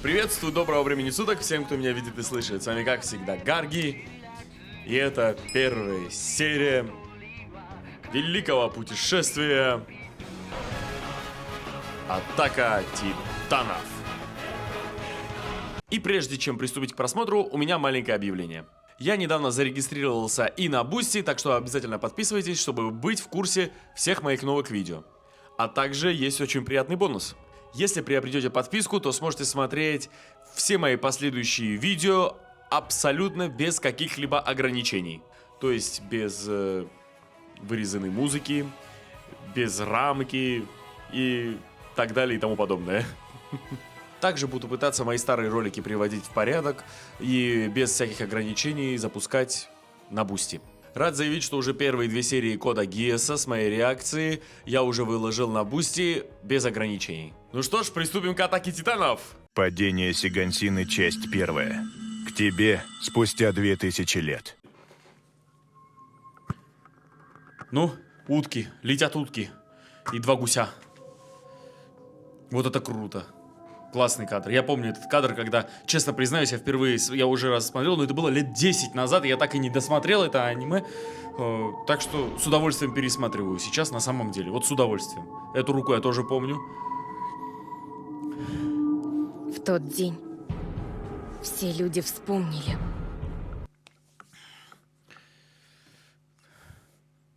Приветствую, доброго времени суток всем, кто меня видит и слышит. С вами, как всегда, Гарги. И это первая серия великого путешествия Атака Титанов. И прежде чем приступить к просмотру, у меня маленькое объявление. Я недавно зарегистрировался и на Boosty, так что обязательно подписывайтесь, чтобы быть в курсе всех моих новых видео. А также есть очень приятный бонус. Если приобретете подписку, то сможете смотреть все мои последующие видео абсолютно без каких-либо ограничений. То есть без вырезанной музыки, без рамки и так далее и тому подобное. Также буду пытаться мои старые ролики приводить в порядок и без всяких ограничений запускать на Boosty. Рад заявить, что уже первые две серии кода Гиеса с моей реакции я уже выложил на Boosty без ограничений. Ну что ж, приступим к Атаке Титанов. Падение Сигансины, часть 1. К тебе спустя 2000 лет. Ну, утки, летят утки. И два гуся. Вот это круто. Классный кадр. Я помню этот кадр, когда, честно признаюсь, я уже раз смотрел, но это было лет 10 назад, и я так и не досмотрел это аниме. Так что с удовольствием пересматриваю сейчас на самом деле. Вот с удовольствием. Эту руку я тоже помню. В тот день все люди вспомнили.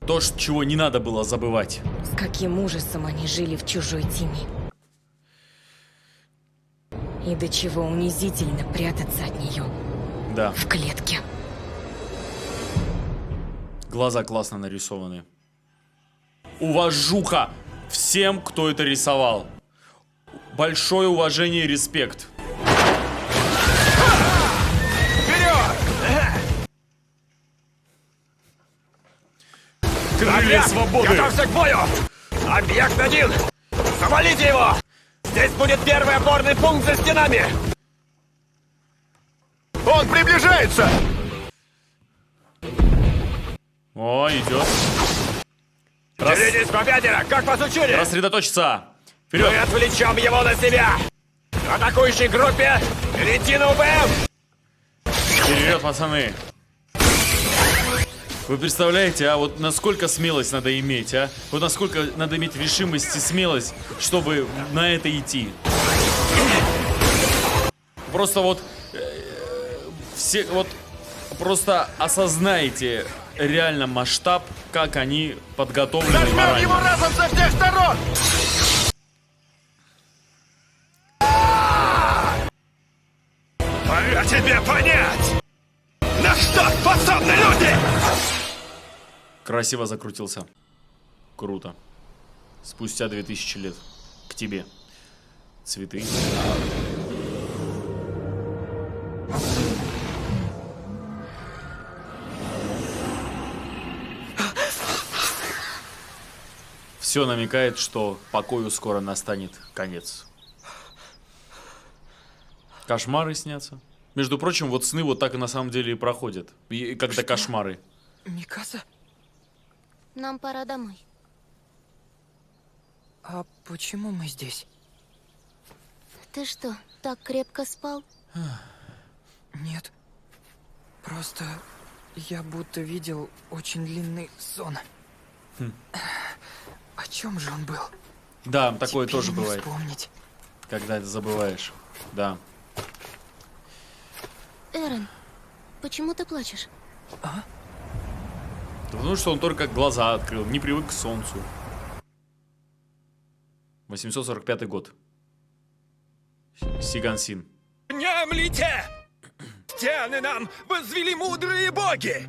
То, чего не надо было забывать. С каким ужасом они жили в чужой тени. И до чего унизительно прятаться от нее. Да. В клетке. Глаза классно нарисованы. Уважуха всем, кто это рисовал. Большое уважение и респект. Крылья свободы! Готовься к бою! Объект 1! Завалите его! Здесь будет первый опорный пункт за стенами! Он приближается! О, идет. Делитесь по пятеро, как вас учили! Рассредоточиться! Мы Вперед! отвлечем его на себя! Атакующей группе лети на УБМ! Вперед, пацаны! Вы представляете, а вот насколько смелость надо иметь, а? Вот насколько надо иметь решимость и смелость, чтобы на это идти. Просто вот... все вот... Просто осознайте реально масштаб, как они подготовлены Нажмем его морально. разом со всех сторон! Пора тебе понять! На что способны люди! Красиво закрутился. Круто. Спустя 2000 лет. К тебе. Цветы. Все намекает, что покою скоро настанет конец. Кошмары снятся. Между прочим, вот сны вот так и на самом деле и проходят. И когда кошмары. Микаса? Нам пора домой. А почему мы здесь? Ты что, так крепко спал? Нет. Просто я будто видел очень длинный сон. О чем же он был? Да, такое Теперь тоже не бывает, вспомнить. когда это забываешь. Да. Эрен, почему ты плачешь? Да потому что он только глаза открыл, не привык к солнцу. 845 год. Сигансин. Внемлите! Стены нам возвели мудрые боги!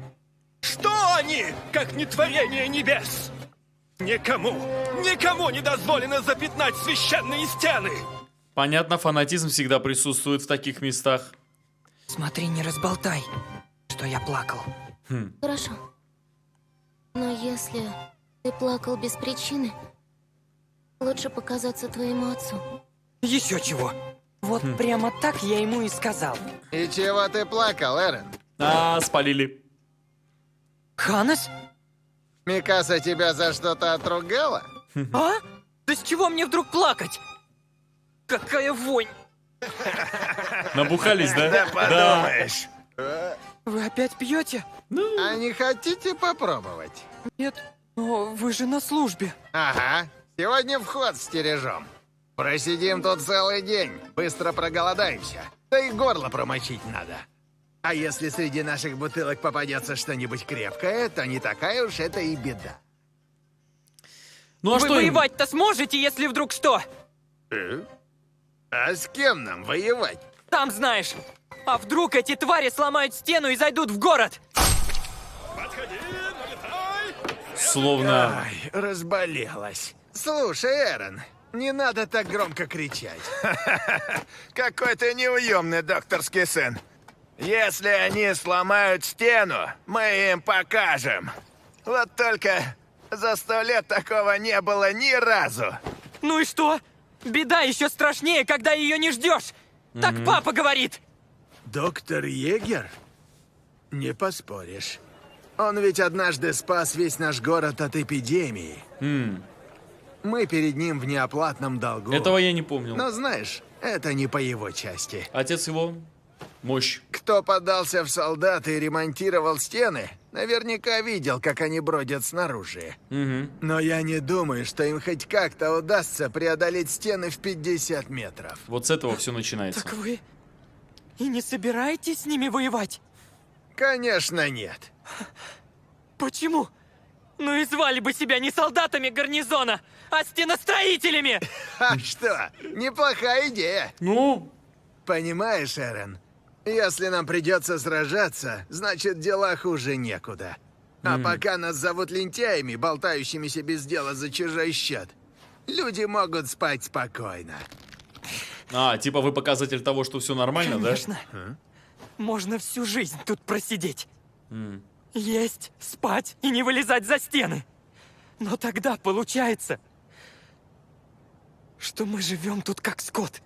Что они, как не творение небес? Никому не дозволено запятнать священные стены! Понятно, фанатизм всегда присутствует в таких местах. Смотри, не разболтай, что я плакал. Хорошо. Но если ты плакал без причины, лучше показаться твоему отцу. Еще чего. Вот прямо так я ему и сказал. И чего ты плакал, Эрен? А, спалили. Ханес? Микаса тебя за что-то отругала? А? Да с чего мне вдруг плакать? Какая вонь! Набухались, да? Да подумаешь. Вы опять пьете? А не хотите попробовать? Нет, но вы же на службе. Ага. Сегодня вход стережем. Просидим тут целый день. Быстро проголодаемся. Да и горло промочить надо. А если среди наших бутылок попадется что-нибудь крепкое, то не такая уж это и беда. Ну а Вы что им? воевать-то сможете, если вдруг что? А с кем нам воевать? Сам знаешь. А вдруг эти твари сломают стену и зайдут в город? Словно... Ай, разболелась. Слушай, Эрен, не надо так громко кричать. Какой ты неуемный докторский сын. Если они сломают стену, мы им покажем. Вот только за 100 лет такого не было ни разу. Ну и что? Беда еще страшнее, когда ее не ждешь. Так папа говорит. Доктор Егер? Не поспоришь. Он ведь однажды спас весь наш город от эпидемии. Мы перед ним в неоплатном долгу. Этого я не помнил. Но знаешь, это не по его части. Отец его... Мощь. Кто подался в солдаты и ремонтировал стены, наверняка видел, как они бродят снаружи. Но я не думаю, что им хоть как-то удастся преодолеть стены в 50 метров. Вот с этого все начинается. Так вы и не собираетесь с ними воевать? Конечно, нет. Почему? Ну и звали бы себя не солдатами гарнизона, а стеностроителями! А что? Неплохая идея. Ну, Понимаешь, Эрен, если нам придется сражаться, значит, дела хуже некуда. А пока нас зовут лентяями, болтающимися без дела за чужой счет, люди могут спать спокойно. типа вы показатель того, что все нормально, Конечно. Можно всю жизнь тут просидеть. Есть, спать и не вылезать за стены. Но тогда получается, что мы живем тут как скот.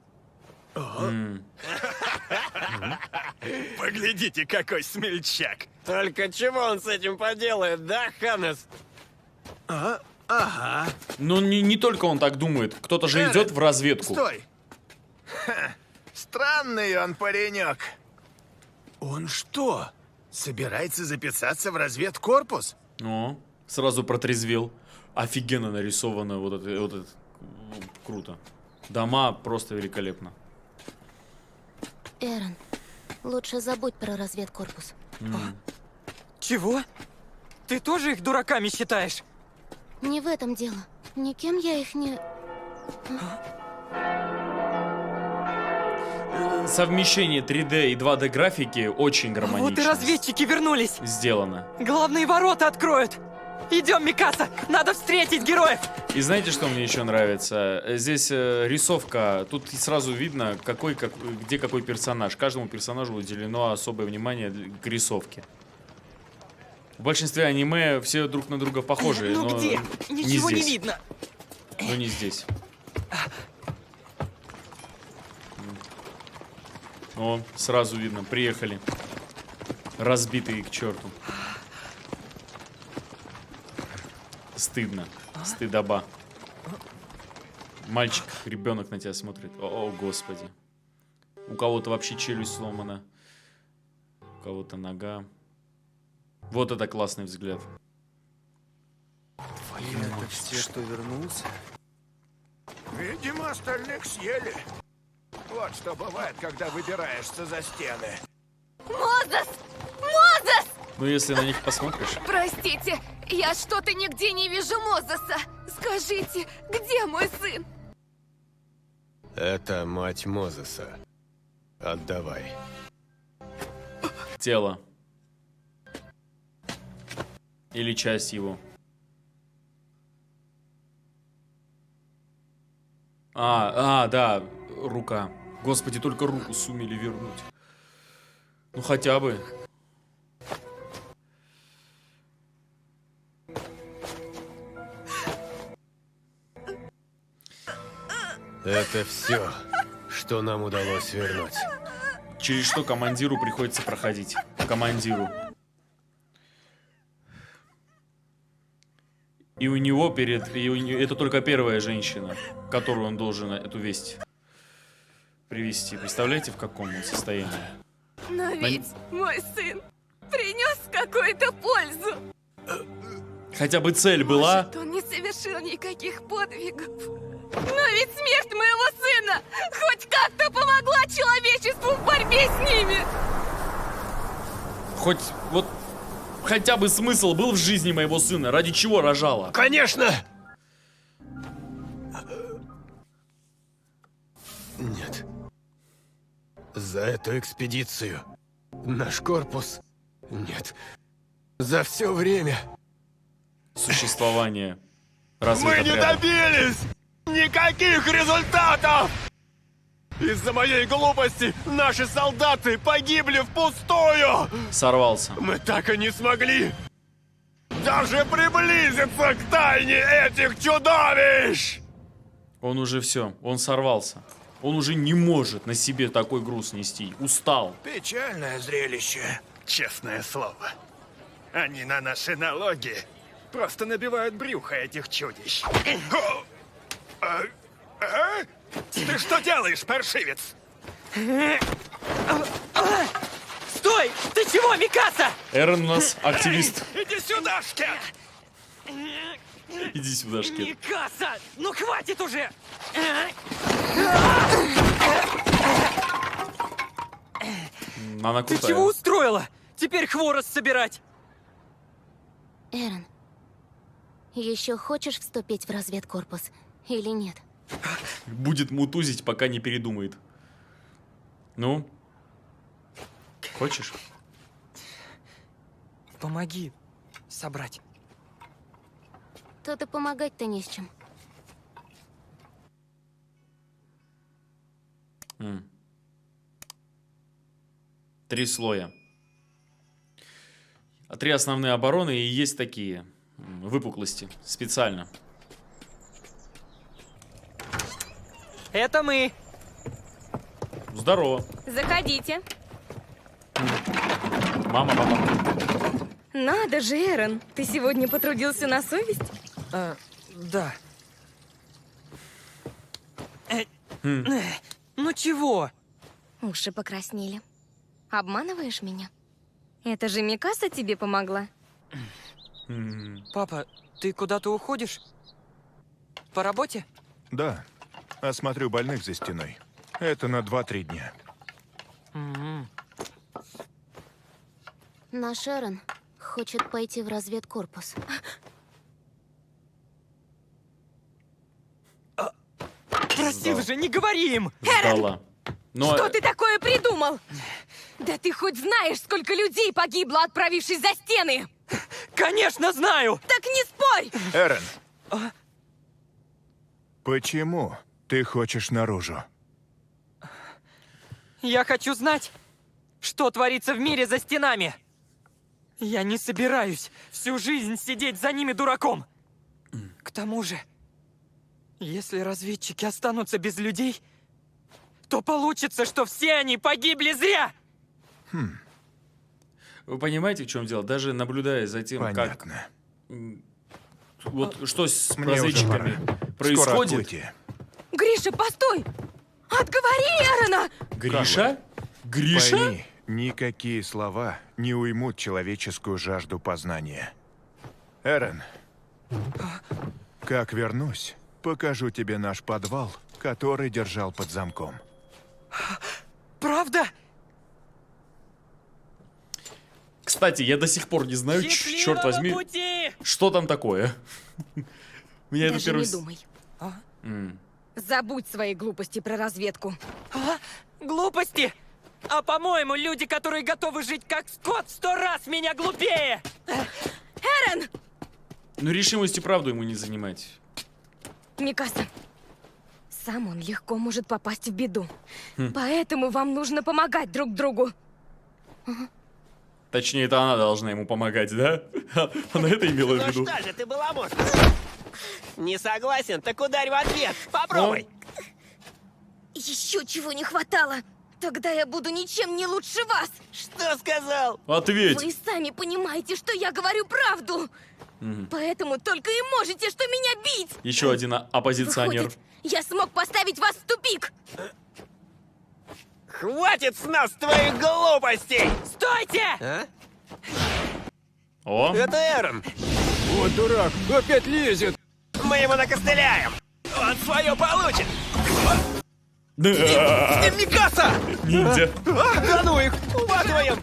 Поглядите, какой смельчак. Только чего он с этим поделает, да, Ханнес? Ага. да? Ну, не только он так думает. Кто-то же Эрен, идет в разведку. Стой! Странный он паренек. Он что, собирается записаться в разведкорпус? О, сразу протрезвел. Офигенно нарисовано вот это. Круто. Дома просто великолепно. Эрен, лучше забудь про разведкорпус. Чего? Ты тоже их дураками считаешь? Не в этом дело. Никем я их не... Совмещение 3D и 2D графики очень гармонично. Вот и разведчики вернулись. Сделано. Главные ворота откроют. Идем, Микаса, надо встретить героев. И знаете, что мне еще нравится? Здесь рисовка. Тут сразу видно, где какой персонаж. Каждому персонажу уделено особое внимание к рисовке. В большинстве аниме все друг на друга похожи, Ну но где? не Ничего не здесь. видно. Но не здесь. О, сразу видно, приехали. Разбитые к черту. Стыдно. Стыдоба. Мальчик, ребенок на тебя смотрит. О, господи. У кого-то вообще челюсть сломана. У кого-то нога. Вот это классный взгляд. Это все, что вернулся? Видимо, остальных съели. Вот что бывает, когда выбираешься за стены. Мозес! Мозес! Ну, если на них посмотришь. Простите, я что-то нигде не вижу Мозеса. Скажите, где мой сын? Это мать Мозеса. Отдавай. Тело. Или часть его. Да, рука. Господи, только руку сумели вернуть. Ну хотя бы. Это все, что нам удалось вернуть. Через что командиру приходится проходить. Командиру. И у него это только первая женщина, которую он должен эту весть привести. Представляете, в каком он состоянии? Но ведь мой сын принес какую-то пользу. Хотя бы цель была. Может, он не совершил никаких подвигов. Но ведь смерть моего сына хоть как-то помогла человечеству в борьбе с ними. Хоть вот хотя бы смысл был в жизни моего сына. Ради чего рожала? Конечно! Нет. За эту экспедицию наш корпус... Нет. За все время... Существование Мы не разведотряда. добились никаких результатов! Из-за моей глупости наши солдаты погибли впустую! Сорвался. Мы так и не смогли даже приблизиться к тайне этих чудовищ! Он уже все, он сорвался. Он уже не может на себе такой груз нести. Устал. Печальное зрелище, честное слово. Они на наши налоги просто набивают брюхо этих чудищ. Ты что делаешь, паршивец? Стой! Ты чего, Микаса? Эрен у нас активист. Иди сюда, Шкет! Иди сюда, Шкет. Микаса! Ну хватит уже! Она Ты крутая. чего устроила? Теперь хворост собирать! Эрен, еще хочешь вступить в разведкорпус или нет? Будет мутузить, пока не передумает. Ну? Хочешь? Помоги собрать. Тут и помогать-то не с чем. Три слоя. 3 основные обороны и есть такие выпуклости. Специально. Это мы. Здорово. Заходите. Мама, папа. Надо же, Эрен, ты сегодня потрудился на совесть? Да. Ну чего? Уши покраснели. Обманываешь меня? Это же Микаса тебе помогла? Папа, ты куда-то уходишь? По работе? Да, осмотрю больных за стеной. Это на 2-3 дня. Наш Эрен хочет пойти в разведкорпус. Просил же, не говори им! Сдала. Но Что ты такое придумал? Да ты хоть знаешь, сколько людей погибло, отправившись за стены? Конечно, знаю! Так не спорь! Эрен, почему ты хочешь наружу? Я хочу знать, что творится в мире за стенами. Я не собираюсь всю жизнь сидеть за ними дураком. К тому же, если разведчики останутся без людей, то получится, что все они погибли зря. вы понимаете, в чем дело? Даже наблюдая за тем, Понятно. как... Вот что с Мне уже разведчиками пора. Скоро происходит. отплытие. Гриша, постой! Отговори Эрена! Гриша? Гриша? Пойми, никакие слова не уймут человеческую жажду познания. Эрен, как вернусь, покажу тебе наш подвал, который держал под замком. Правда? Кстати, я до сих пор не знаю, черт Счастливого возьми, пути! что там такое. Меня это Даже первый... не думай. М. Забудь свои глупости про разведку. Глупости! А по-моему, люди, которые готовы жить как скот, в 100 раз меня глупее! Эрен! Ну, решимость и правду ему не занимать. Микаса, сам он легко может попасть в беду. Поэтому вам нужно помогать друг другу. Точнее, это она должна ему помогать, да? Она это имела в виду. Что же ты баламут? Не согласен, так ударь в ответ. Попробуй. Еще чего не хватало. Тогда я буду ничем не лучше вас. Что сказал? Ответь! Вы сами понимаете, что я говорю правду. Поэтому только и можете, что меня бить. Еще один оппозиционер. Выходит, я смог поставить вас в тупик. Хватит с нас твоих глупостей! Стойте! А? О, Это Эрон. Вот дурак, опять лезет! Мы его накостыляем! Он свое получит! Микаса! ниндзя. Да ну их! Уматываем!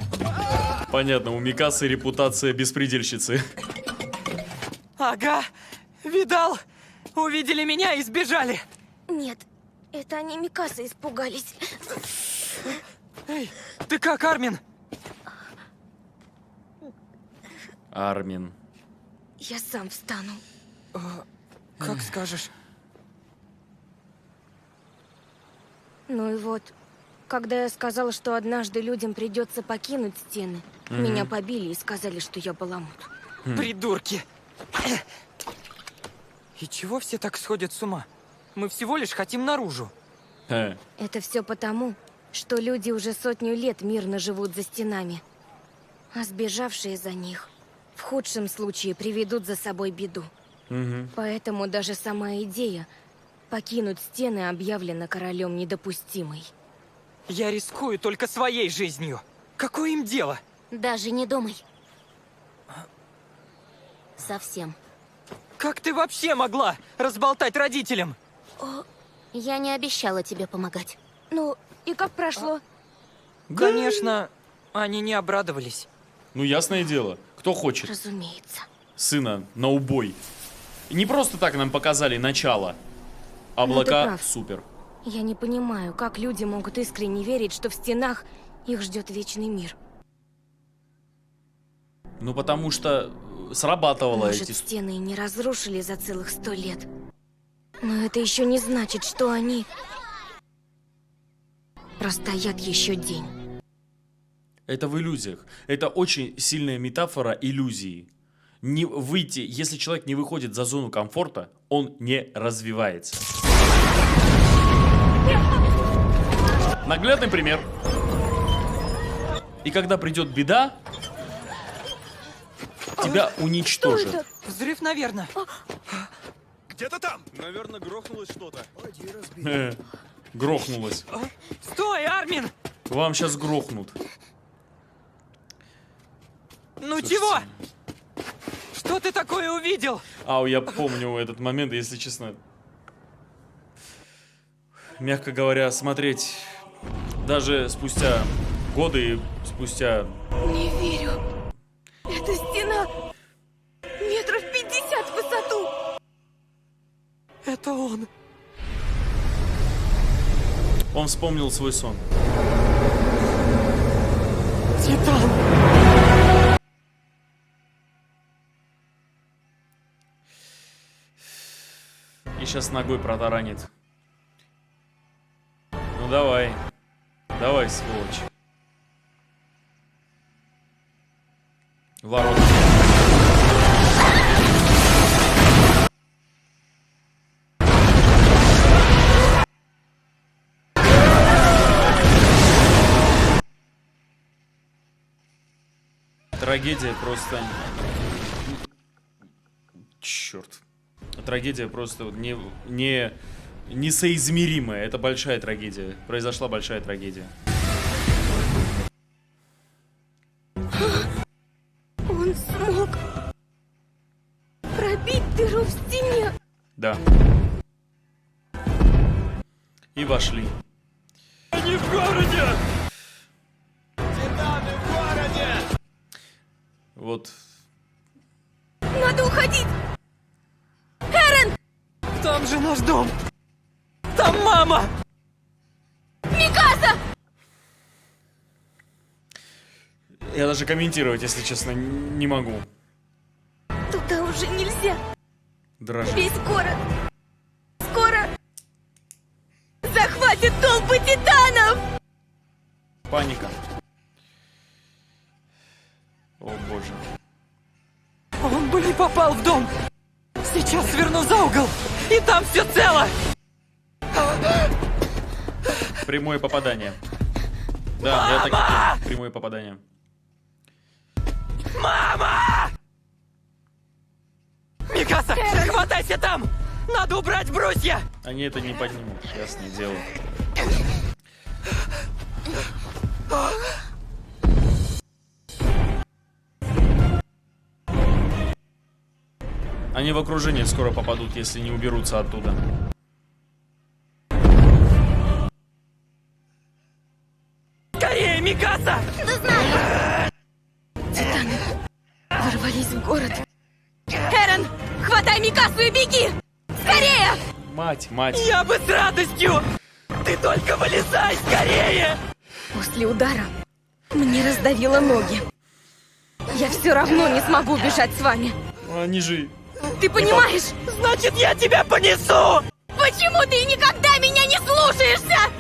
Понятно, у Микасы репутация беспредельщицы. Ага, видал? Увидели меня и сбежали. Нет, это они Микаса испугались. Эй, ты как, Армин? Армин. Я сам встану. Как скажешь. Ну и вот, когда я сказала, что однажды людям придется покинуть стены, меня побили и сказали, что я баламут. Придурки. И чего все так сходят с ума? Мы всего лишь хотим наружу. Это все потому, что люди уже 100 лет мирно живут за стенами. А сбежавшие за них в худшем случае приведут за собой беду. Поэтому даже сама идея покинуть стены объявлена королем недопустимой. Я рискую только своей жизнью. Какое им дело? Даже не думай. Совсем. Как ты вообще могла разболтать родителям? Я не обещала тебе помогать. Ну, и как прошло? Конечно, они не обрадовались. Ну, ясное дело, кто хочет Разумеется. сына на убой. И не просто так нам показали начало. Ну, ты Облака прав. супер. Я не понимаю, как люди могут искренне верить, что в стенах их ждет вечный мир. Ну, потому что срабатывало Может, эти... стены и не разрушили за целых 100 лет. Но это еще не значит, что они простоят еще день. Это в иллюзиях. Это очень сильная метафора иллюзии. Не выйти, если человек не выходит за зону комфорта, он не развивается. Наглядный пример. И когда придет беда, тебя уничтожат. Что это? Взрыв, наверное. Где-то там! Наверное, грохнулось что-то. Грохнулось. Стой, Армин! Вам сейчас грохнут. Ну Слушайте. чего? Что ты такое увидел? Ау, я помню этот момент, если честно. Мягко говоря, смотреть даже спустя годы, спустя... Не верю. Это стена метров 50 в высоту. Это он. Он вспомнил свой сон. Титан. И сейчас ногой протаранит. Ну давай. Давай, сволочь. Ворота. Трагедия просто... Черт. Трагедия просто несоизмеримая. Это большая трагедия. Произошла большая трагедия. Он смог пробить дыру в стене. Да. И вошли. Они в городе! Титаны в городе! Вот. Надо уходить. Там же наш дом. Там мама. Микаса! Я даже комментировать, если честно, не могу. Туда уже нельзя. Дрожит. Весь город скоро захватит толпы титанов. Паника. О боже. Он бы не попал в дом. Сейчас сверну за угол, и там все цело. Прямое попадание. Да, я так и понял. Прямое попадание. Мама! Микаса, хватайся там! Надо убрать брусья! Они это не поднимут, ясное дело. Они в окружение скоро попадут, если не уберутся оттуда. Скорее, Микаса! Титаны ворвались в город. Эрен, хватай Микасу и беги! Скорее! Мать, мать. Я бы с радостью! Ты только вылезай скорее! После удара мне раздавило ноги. Я все равно не смогу бежать с вами. Они же... Ты понимаешь? Значит, я тебя понесу! Почему ты никогда меня не слушаешься?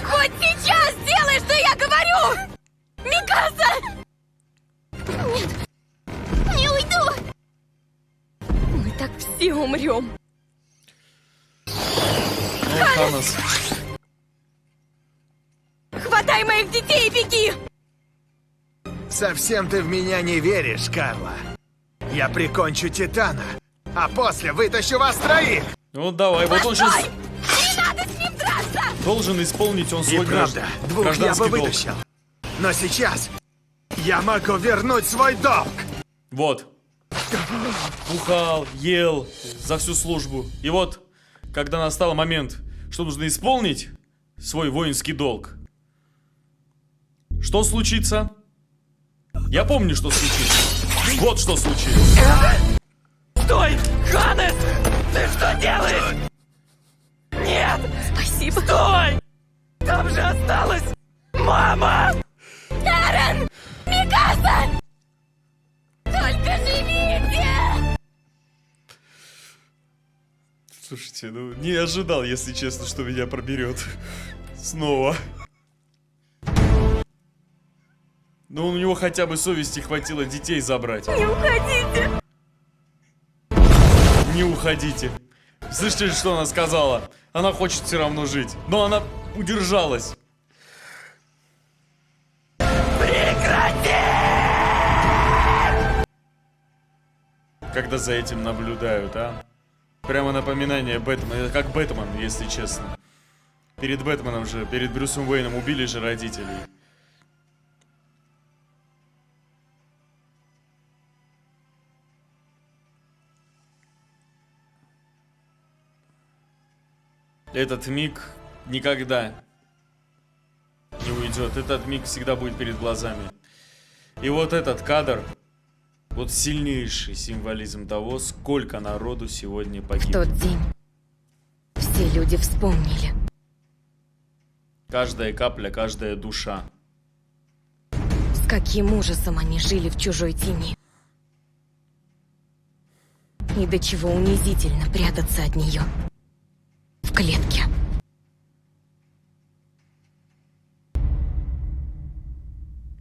Хоть сейчас сделай, что я говорю! Микаса! Нет, не уйду. Мы так все умрем. Ну, Ханнес. Хватай моих детей и беги! Совсем ты в меня не веришь, Карла. Я прикончу Титана, а после вытащу вас троих. Ну давай, вот он сейчас Не надо с ним драться! должен исполнить он И свой правда, двух я бы гражданский долг. вытащил. Но сейчас я могу вернуть свой долг. Вот. Бухал, ел за всю службу. И вот, когда настал момент, что нужно исполнить свой воинский долг. Что случится? Я помню, что случится. Вот что случилось. Стой! Ханнес! Ты что делаешь? Нет! Спасибо. Стой! Там же осталась мама! Эрен! Микаса! Только живите! Слушайте, ну не ожидал, если честно, что меня проберет. Снова. Ну у него хотя бы совести хватило детей забрать. Не уходите! Не уходите. Слышите, что она сказала? Она хочет все равно жить. Но она удержалась. Когда за этим наблюдают, а? Прямо напоминание Бэтмена. Это как Бэтмен, если честно. Перед Бэтменом же, перед Брюсом Уэйном убили же родителей. Этот миг никогда не уйдет. Этот миг всегда будет перед глазами. И вот этот кадр, вот сильнейший символизм того, сколько народу сегодня В погибло. тот день все люди вспомнили. Каждая капля, каждая душа. С каким ужасом они жили в чужой тени. И до чего унизительно прятаться от нее. В клетке.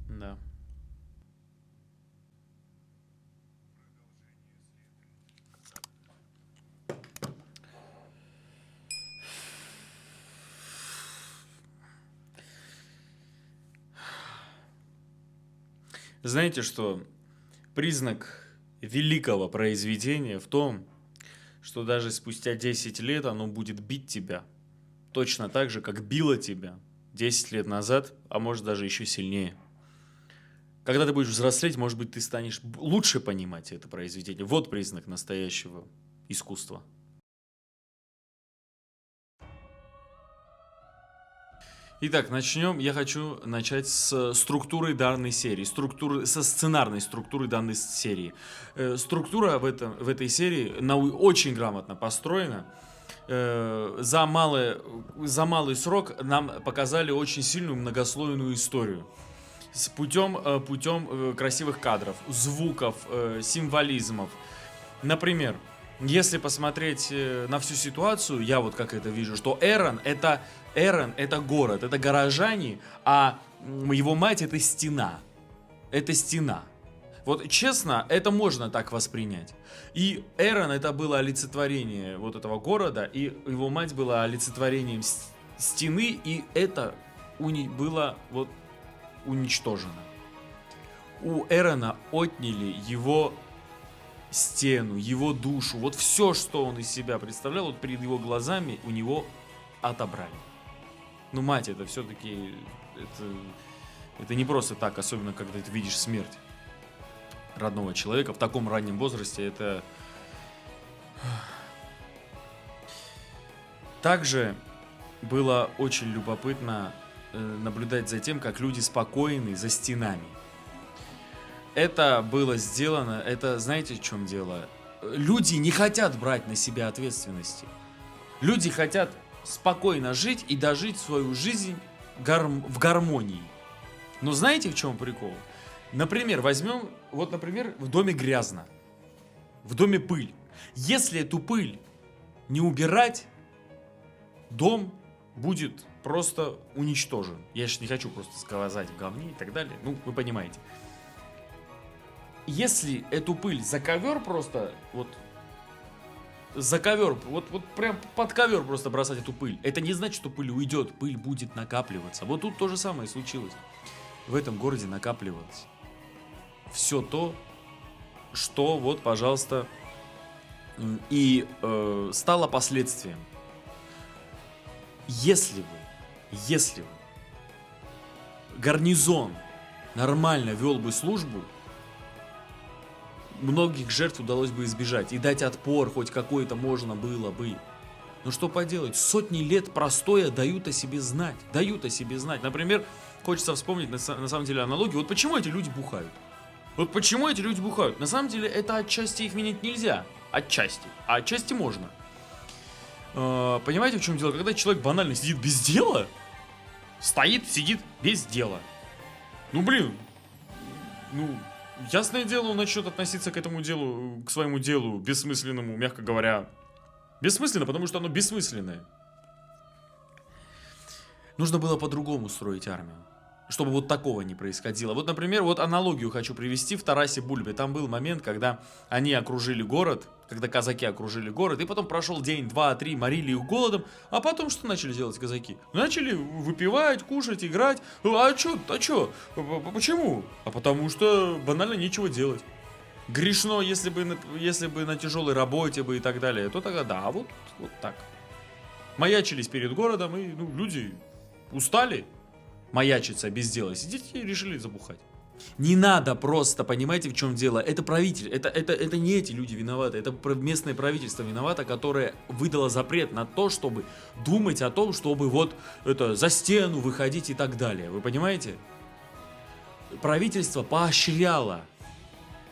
Да. Знаете что? Признак великого произведения в том, что даже спустя 10 лет оно будет бить тебя точно так же, как било тебя 10 лет назад, а может даже еще сильнее. Когда ты будешь взрослеть, может быть, ты станешь лучше понимать это произведение. Вот признак настоящего искусства. Итак, начнем. Я хочу начать с структуры данной серии, со сценарной структуры данной серии. Структура в этой серии очень грамотно построена. За малый срок нам показали очень сильную многослойную историю. С путем красивых кадров, звуков, символизмов. Например, если посмотреть на всю ситуацию, я вот как это вижу, что Эрен это город, это горожане, а его мать это стена. Это стена. Вот честно, это можно так воспринять. И Эрен это было олицетворение вот этого города, и его мать была олицетворением стены, и это было вот уничтожено. У Эрена отняли его стену, его душу, вот все, что он из себя представлял, вот перед его глазами у него отобрали. Ну, мать, это все-таки, это не просто так, особенно когда ты видишь смерть родного человека в таком раннем возрасте. Это... Также было очень любопытно наблюдать за тем, как люди спокойны за стенами. Это было сделано, это знаете, в чем дело? Люди не хотят брать на себя ответственности. Люди хотят спокойно жить и дожить свою жизнь в гармонии. Но знаете, в чем прикол? Например, возьмем, вот, например, в доме грязно, в доме пыль. Если эту пыль не убирать, дом будет просто уничтожен. Я сейчас не хочу просто сказать в говне и так далее. Ну, вы понимаете. Если эту пыль за ковер просто, вот, за ковер, вот прям под ковер просто бросать эту пыль, это не значит, что пыль уйдет, пыль будет накапливаться. Вот тут то же самое случилось. В этом городе накапливалось все то, что вот, пожалуйста, и стало последствием. Если бы гарнизон нормально вел бы службу, многих жертв удалось бы избежать. И дать отпор хоть какой-то можно было бы. Но что поделать, сотни лет простоя дают о себе знать. Дают о себе знать. Например, хочется вспомнить на самом деле аналогию. Вот почему эти люди бухают? Вот почему эти люди бухают? На самом деле это отчасти их винить нельзя. Отчасти. А отчасти можно. Понимаете, в чем дело? Когда человек банально сидит без дела, стоит, сидит без дела. Ну, блин. Ну, ясное дело, он начнет относиться к этому делу, к своему делу, бессмысленному, мягко говоря. Бессмысленно, потому что оно бессмысленное. Нужно было по-другому строить армию, чтобы вот такого не происходило. Вот, например, вот аналогию хочу привести в Тарасе Бульбе. Там был момент, когда они окружили город, когда казаки окружили город, и потом прошел день, два, три, морили их голодом, а потом что начали делать казаки? Начали выпивать, кушать, играть. А чё? Почему? А потому что банально нечего делать. Грешно, если бы на тяжелой работе бы и так далее, то тогда да, вот так. Маячились перед городом, и люди устали маячиться без дела, сидеть и решили забухать. Не надо просто, понимаете, в чем дело? Это правитель, это не эти люди виноваты, это местное правительство виновато, которое выдало запрет на то, чтобы думать о том, чтобы вот это за стену выходить и так далее. Вы понимаете? Правительство поощряло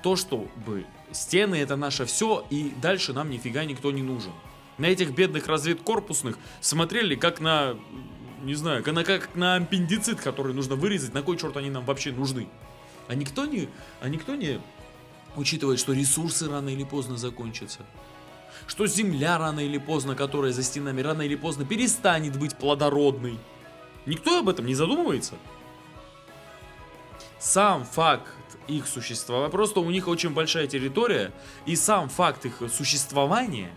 то, чтобы стены это наше все, и дальше нам нифига никто не нужен. На этих бедных разведкорпусных смотрели как на, не знаю, как на аппендицит, который нужно вырезать, на кой черт они нам вообще нужны. А никто не учитывает, что ресурсы рано или поздно закончатся. Что земля рано или поздно, которая за стенами, рано или поздно перестанет быть плодородной. Никто об этом не задумывается. Сам факт их существования, просто у них очень большая территория, и сам факт их существования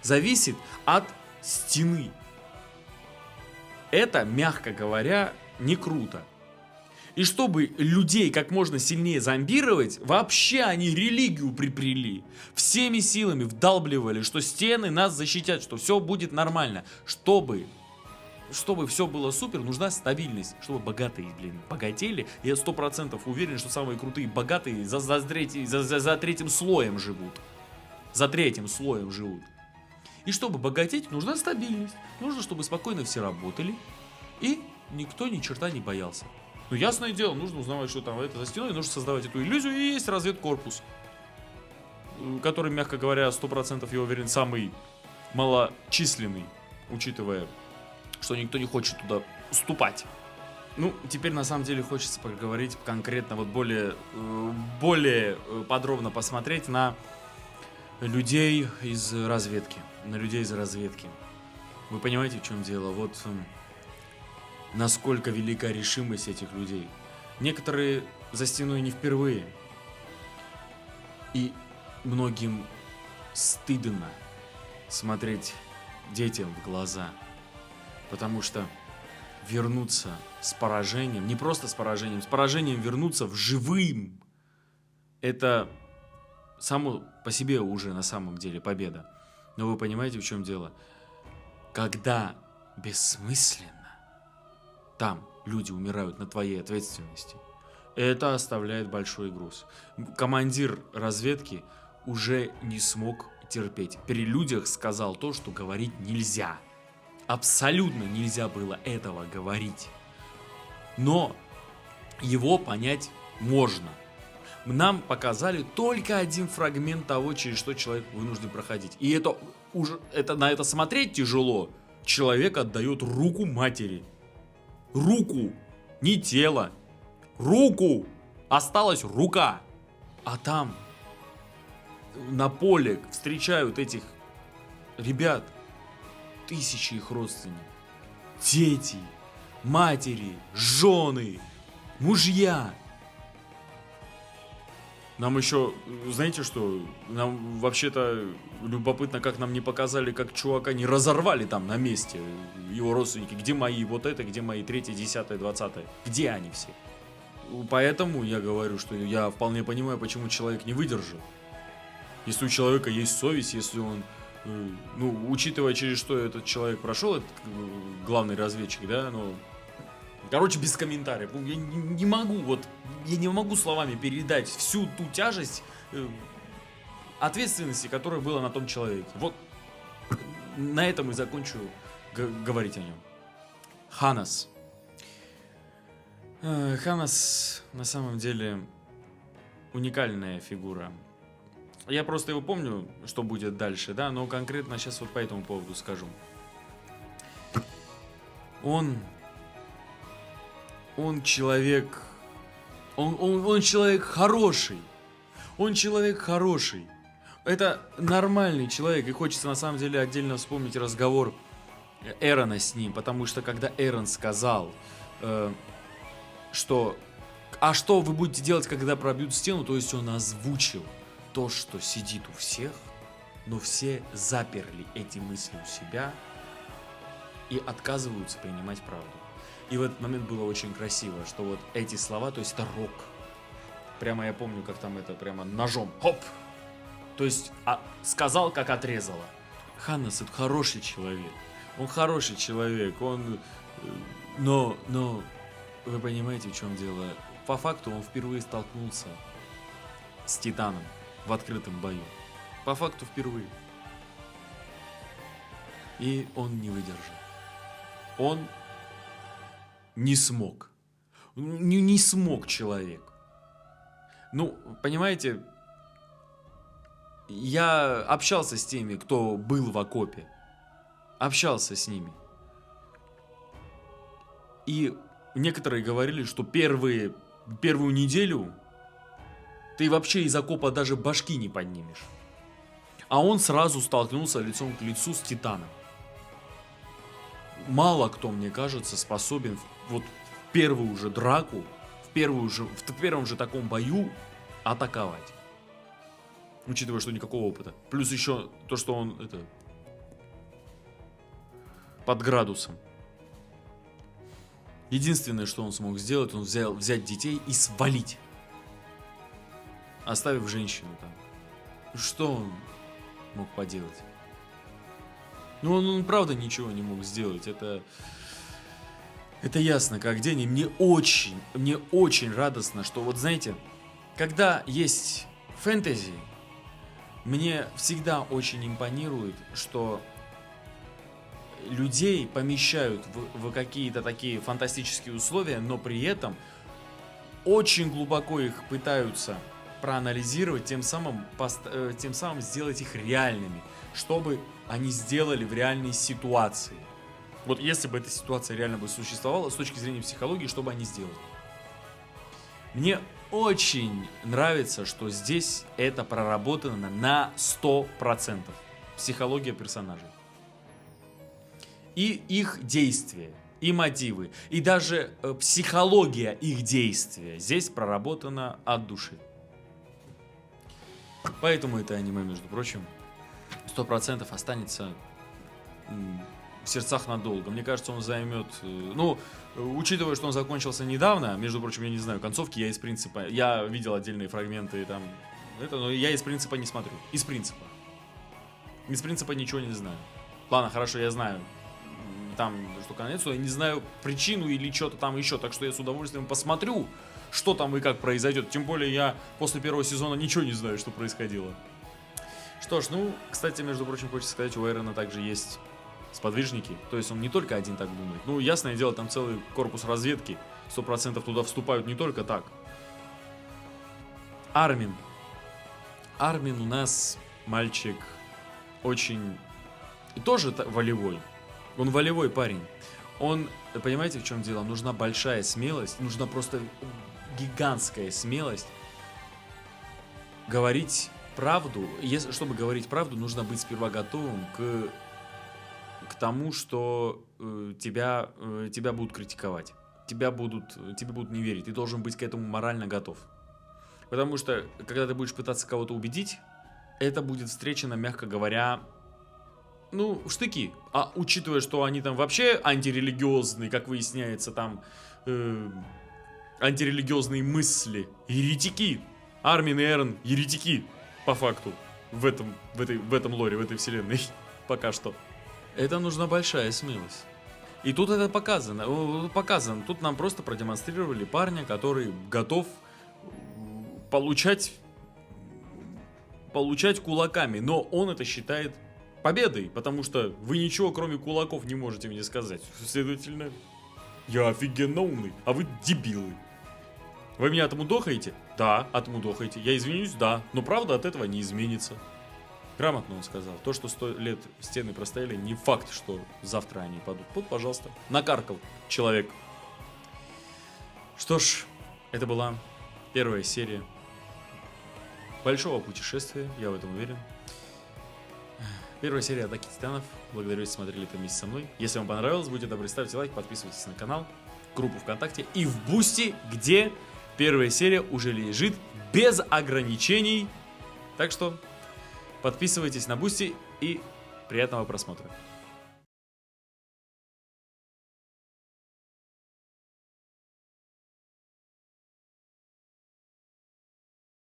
зависит от стены. Это, мягко говоря, не круто. И чтобы людей как можно сильнее зомбировать, вообще они религию припрели. Всеми силами вдалбливали, что стены нас защитят, что все будет нормально. Чтобы все было супер, нужна стабильность. Чтобы богатые, богатели. Я 100% уверен, что самые крутые богатые за третьим слоем живут. За третьим слоем живут. И чтобы богатеть, нужна стабильность. Нужно, чтобы спокойно все работали. И никто ни черта не боялся. Ну, ясное дело, нужно узнавать, что там это за стеной, нужно создавать эту иллюзию, и есть разведкорпус, который, мягко говоря, 100% я уверен, самый малочисленный, учитывая, что никто не хочет туда вступать. Ну, теперь на самом деле хочется поговорить конкретно, вот более подробно посмотреть на людей из разведки. Вы понимаете, в чем дело? Вот насколько велика решимость этих людей. Некоторые за стеной не впервые. И многим стыдно смотреть детям в глаза. Потому что вернуться с поражением, не просто с поражением вернуться в живым, это само по себе уже на самом деле победа. Но вы понимаете, в чем дело? Когда бессмысленно, там люди умирают на твоей ответственности. Это оставляет большой груз. Командир разведки уже не смог терпеть. При людях сказал то, что говорить нельзя. Абсолютно нельзя было этого говорить. Но его понять можно. Нам показали только один фрагмент того, через что человек вынужден проходить. И на это смотреть тяжело. Человек отдает руку матери. Руку, не тело. Руку! Осталась рука. А там на поле встречают этих ребят. Тысячи их родственников. Дети, матери, жены, мужья. Нам еще, знаете что, нам вообще-то любопытно, как нам не показали, как чувака не разорвали там на месте, его родственники. Где мои вот это, где мои 3, 10, 20? Где они все? Поэтому я говорю, что я вполне понимаю, почему человек не выдержал. Если у человека есть совесть, если он, учитывая, через что этот человек прошел, этот главный разведчик, да, короче, без комментариев. Я не могу словами передать всю ту тяжесть ответственности, которая была на том человеке. Вот на этом и закончу говорить о нем. Ханас. Ханас на самом деле уникальная фигура. Я просто его помню, что будет дальше, да, но конкретно сейчас вот по этому поводу скажу. Он человек... Он человек хороший. Он человек хороший. Это нормальный человек. И хочется на самом деле отдельно вспомнить разговор Эрона с ним. Потому что когда Эрон сказал, что... А что вы будете делать, когда пробьют стену? То есть он озвучил то, что сидит у всех, но все заперли эти мысли у себя и отказываются принимать правду. И в этот момент было очень красиво, что вот эти слова, то есть это рок. Прямо я помню, как там это прямо ножом, хоп! То есть сказал, как отрезало. Ханнес — это хороший человек. Он хороший человек, он... Но вы понимаете, в чем дело? По факту он впервые столкнулся с Титаном в открытом бою. По факту впервые. И он не выдержал. Он не смог. Не смог человек. Понимаете, я общался с теми, кто был в окопе. Общался с ними. И некоторые говорили, что первую неделю ты вообще из окопа даже башки не поднимешь. А он сразу столкнулся лицом к лицу с Титаном. Мало кто, мне кажется, способен вот в первую же драку, в первом же таком бою атаковать. Учитывая, что никакого опыта. Плюс еще то, что он под градусом. Единственное, что он смог сделать, он взять детей и свалить. Оставив женщину там. Что он мог поделать? Он правда ничего не мог сделать. Это ясно как день. И мне очень радостно, что вот знаете, когда есть фэнтези, мне всегда очень импонирует, что людей помещают в какие-то такие фантастические условия, но при этом очень глубоко их пытаются проанализировать, тем самым сделать их реальными, чтобы они сделали в реальной ситуации. Вот если бы эта ситуация реально бы существовала, с точки зрения психологии, что бы они сделали? Мне очень нравится, что здесь это проработано на 100%. Психология персонажей. И их действия, и мотивы, и даже психология их действия здесь проработана от души. Поэтому это аниме, между прочим, 100% останется в сердцах надолго. Мне кажется, он займет... учитывая, что он закончился недавно, между прочим, я не знаю, концовки я из принципа... Я видел отдельные фрагменты там... но я из принципа не смотрю. Из принципа ничего не знаю. Ладно, хорошо, я знаю. там, что конец, я не знаю причину или что-то там еще, так что я с удовольствием посмотрю, что там и как произойдет. Тем более я после первого сезона ничего не знаю, что происходило. Что ж, ну, кстати, между прочим, хочется сказать, у Эрона также есть сподвижники, то есть он не только один так думает. Ну, ясное дело, там целый корпус разведки, 100% туда вступают не только так. Армин. Армин у нас мальчик очень... тоже волевой. Он волевой парень. Он, понимаете, в чем дело? Нужна большая смелость, нужна просто гигантская смелость говорить правду. Чтобы говорить правду, нужно быть сперва готовым к тому, что тебя будут критиковать. Тебе будут не верить. Ты должен быть к этому морально готов. Потому что, когда ты будешь пытаться кого-то убедить, это будет встречено, мягко говоря, ну, в штыки. А учитывая, что они там вообще антирелигиозные, как выясняется, там антирелигиозные мысли, еретики. Армин и Эрон еретики, по факту, в этом лоре, в этой вселенной, пока что. Это нужна большая смелость. И тут это показано. Тут нам просто продемонстрировали парня, который готов получать кулаками, но он это считает победой, потому что вы ничего, кроме кулаков, не можете мне сказать. Следовательно, я офигенно умный, а вы дебилы. Вы меня отмудохаете? Да, отмудохаете. Я извинюсь? Да, но правда от этого не изменится. Грамотно он сказал. То, что 100 лет стены простояли, не факт, что завтра они падут. Вот, пожалуйста, накаркал человек. Что ж, это была первая серия большого путешествия, я в этом уверен. Первая серия Атаки Титанов. Благодарю, что смотрели это вместе со мной. Если вам понравилось, будьте добры, ставьте лайк, подписывайтесь на канал, группу ВКонтакте и в Бусти, где первая серия уже лежит без ограничений. Так что подписывайтесь на Бусти и приятного просмотра.